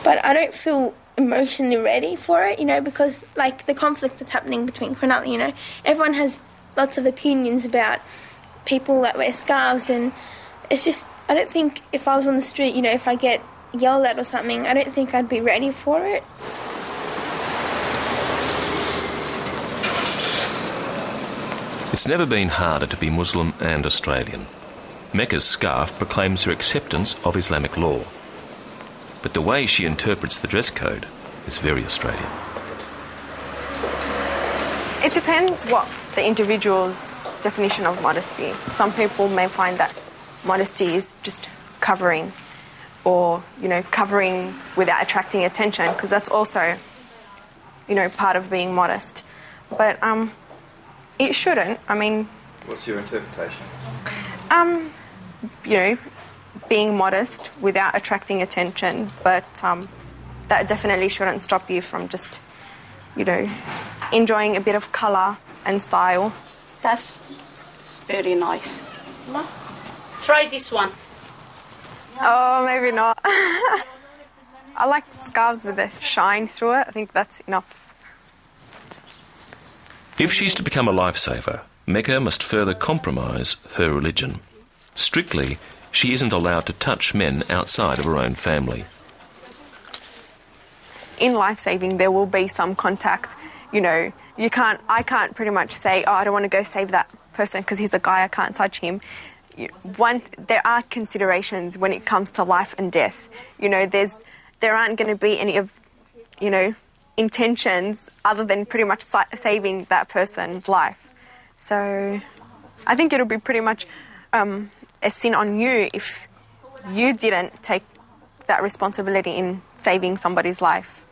But I don't feel emotionally ready for it, because, like, the conflict that's happening between Cronulla, everyone has lots of opinions about people that wear scarves, and it's just, I don't think if I was on the street, if I get yelled at or something, I don't think I'd be ready for it. It's never been harder to be Muslim and Australian. Mecca's scarf proclaims her acceptance of Islamic law. But the way she interprets the dress code is very Australian. It depends what the individual's definition of modesty. Some people may find that modesty is just covering, or, covering without attracting attention, because that's also, part of being modest. But it shouldn't. I mean... What's your interpretation? Being modest without attracting attention, but that definitely shouldn't stop you from just, enjoying a bit of colour and style. That's very nice. Try this one. Oh, maybe not. I like scarves with a shine through it. I think that's enough. If she's to become a lifesaver, Mecca must further compromise her religion. Strictly, she isn't allowed to touch men outside of her own family. In lifesaving, there will be some contact. I can't pretty much say, oh, I don't want to go save that person because he's a guy, I can't touch him. There are considerations when it comes to life and death. There aren't going to be any of, intentions other than pretty much saving that person's life. So I think it'll be pretty much a sin on you if you didn't take that responsibility in saving somebody's life.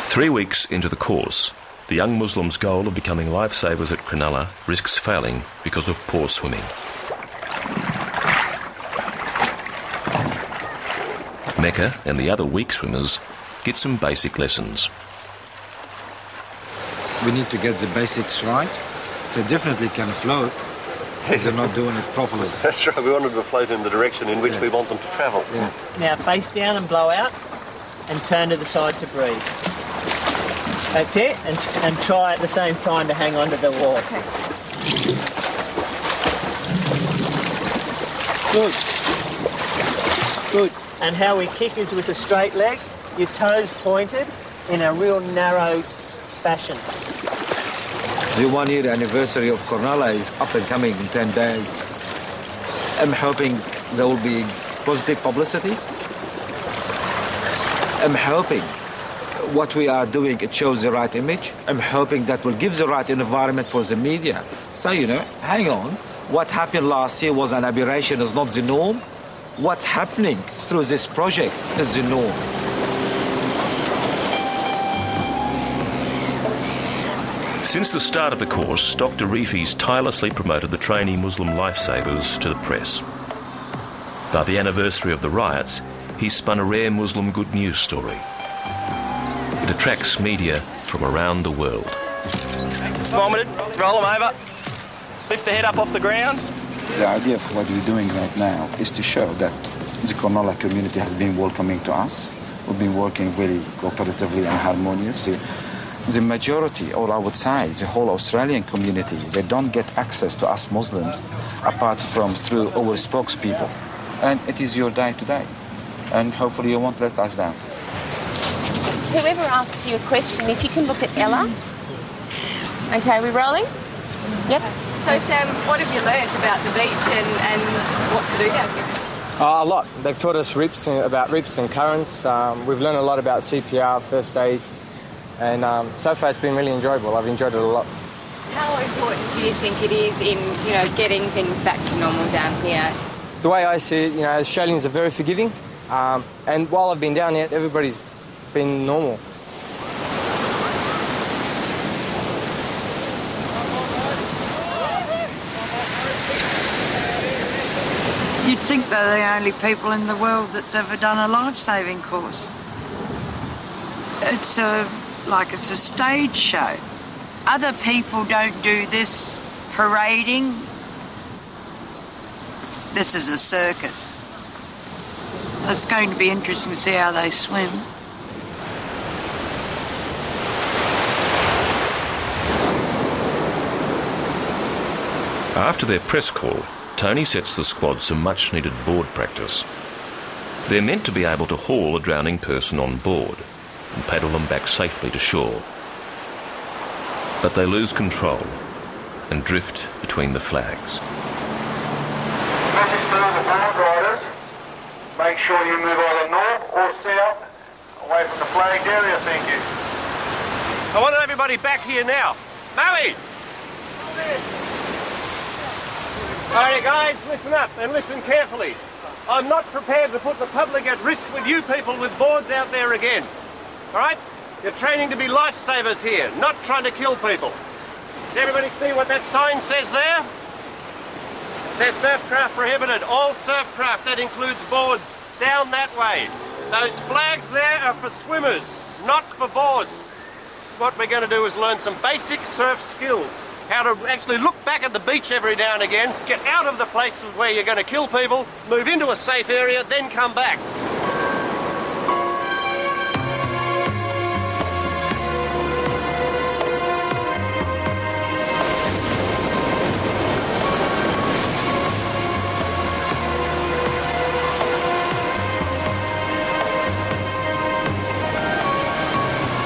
Three weeks into the course, the young Muslim's goal of becoming lifesavers at Cronulla risks failing because of poor swimming. Mecca and the other weak swimmers get some basic lessons. We need to get the basics right. They definitely can float. They're not doing it properly. That's right, we want them to float in the direction in which we want them to travel. Yeah. Now face down and blow out, and turn to the side to breathe. That's it, and try at the same time to hang on to the wall. Okay. Good. And how we kick is with a straight leg, your toes pointed in a real narrow fashion. The 1 year anniversary of Cronulla is up and coming in 10 days. I'm hoping there will be positive publicity. I'm hoping what we are doing, it shows the right image. I'm hoping that will give the right environment for the media. So, hang on. What happened last year was an aberration, is not the norm. What's happening through this project is the norm. Since the start of the course, Dr. Reefy's tirelessly promoted the trainee Muslim lifesavers to the press. By the anniversary of the riots, he spun a rare Muslim good news story. It attracts media from around the world. Vomited, roll them over, lift the head up off the ground. The idea of what we're doing right now is to show that the Cronulla community has been welcoming to us. We've been working very cooperatively and harmoniously. The majority, or I would say the whole Australian community, they don't get access to us Muslims apart from through our spokespeople. And it is your day today. And hopefully you won't let us down. Whoever asks you a question, if you can look at Ella. Okay, we rolling? Yep. So Sam, what have you learned about the beach and what to do down here? A lot. They've taught us about rips and currents. We've learned a lot about CPR, first aid. And so far it's been really enjoyable. I've enjoyed it a lot. How important do you think it is in, getting things back to normal down here? The way I see it, Australians are very forgiving. And while I've been down here, everybody's been normal. You'd think they're the only people in the world that's ever done a life-saving course. It's a stage show. other people don't do this parading. This is a circus. It's going to be interesting to see how they swim. After their press call, Tony sets the squad some much-needed board practice. They're meant to be able to haul a drowning person on board and paddle them back safely to shore. But they lose control and drift between the flags. Message to the board riders, make sure you move either north or south away from the flagged area, thank you. I want everybody back here now. Maui! Alright guys, listen up and listen carefully. I'm not prepared to put the public at risk with you people with boards out there again. Alright? You're training to be lifesavers here, not trying to kill people. Does everybody see what that sign says there? It says surfcraft prohibited. All surfcraft, that includes boards, down that way. Those flags there are for swimmers, not for boards. What we're going to do is learn some basic surf skills. How to actually look back at the beach every now and again, get out of the places where you're going to kill people, move into a safe area, then come back.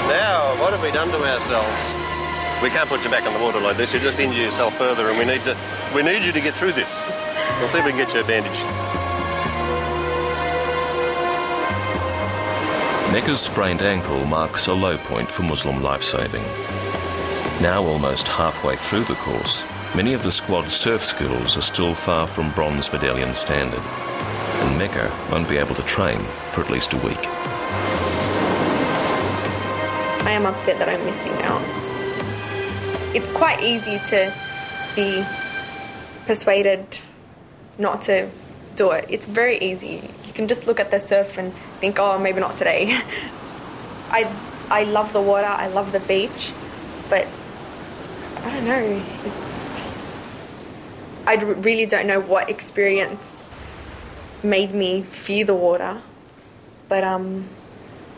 Now, what have we done to ourselves? We can't put you back in the water like this. You just injure yourself further, and we need you to get through this. We'll see if we can get you a bandage. Mecca's sprained ankle marks a low point for Muslim lifesaving. Now almost halfway through the course, many of the squad's surf skills are still far from bronze medallion standard, and Mecca won't be able to train for at least a week. I am upset that I'm missing out. It's quite easy to be persuaded not to do it. It's very easy. You can just look at the surf and think, oh, maybe not today. I love the water, I love the beach, but I don't know. I really don't know what experience made me fear the water, but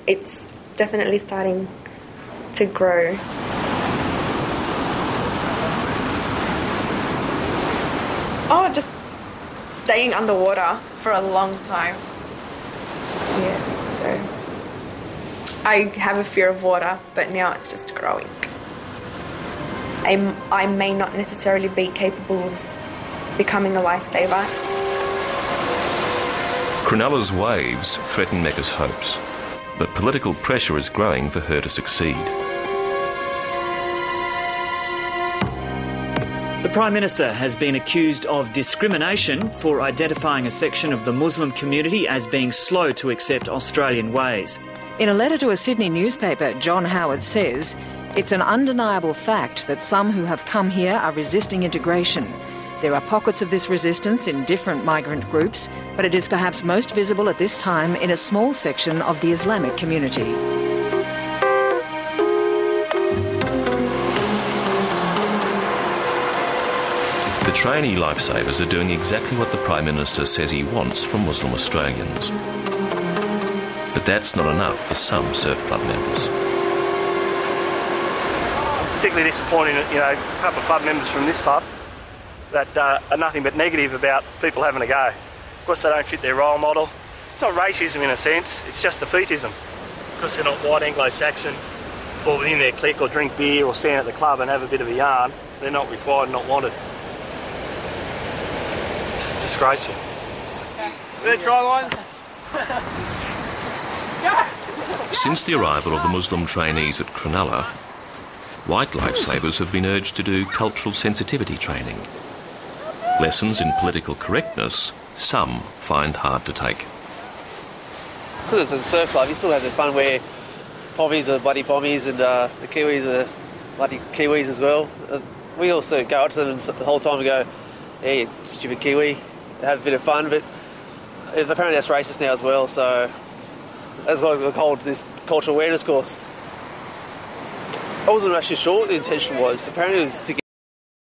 it's definitely starting to grow. Oh, just staying underwater for a long time. Yeah, so I have a fear of water, but now it's just growing. I may not necessarily be capable of becoming a lifesaver. Cronulla's waves threaten Mecca's hopes, but political pressure is growing for her to succeed. The Prime Minister has been accused of discrimination for identifying a section of the Muslim community as being slow to accept Australian ways. In a letter to a Sydney newspaper, John Howard says, "It's an undeniable fact that some who have come here are resisting integration. There are pockets of this resistance in different migrant groups, but it is perhaps most visible at this time in a small section of the Islamic community." The trainee lifesavers are doing exactly what the Prime Minister says he wants from Muslim Australians. But that's not enough for some surf club members. Particularly disappointing that, a couple of club members from this club that are nothing but negative about people having a go. Of course, they don't fit their role model. It's not racism in a sense, it's just defeatism. Because they're not white Anglo-Saxon, or within their clique, or drink beer, or stand at the club and have a bit of a yarn, they're not required, not wanted. It's disgraceful. There, try lines. Since the arrival of the Muslim trainees at Cronulla, white lifesavers have been urged to do cultural sensitivity training. Lessons in political correctness some find hard to take. Because it's a surf club, you still have the fun where pommies are bloody pommies and the Kiwis are bloody Kiwis as well. We also go up to them the whole time and go, "Hey, you stupid Kiwi," have a bit of fun, but apparently that's racist now as well, so that's why we called this cultural awareness course. I wasn't actually sure what the intention was. Apparently it was to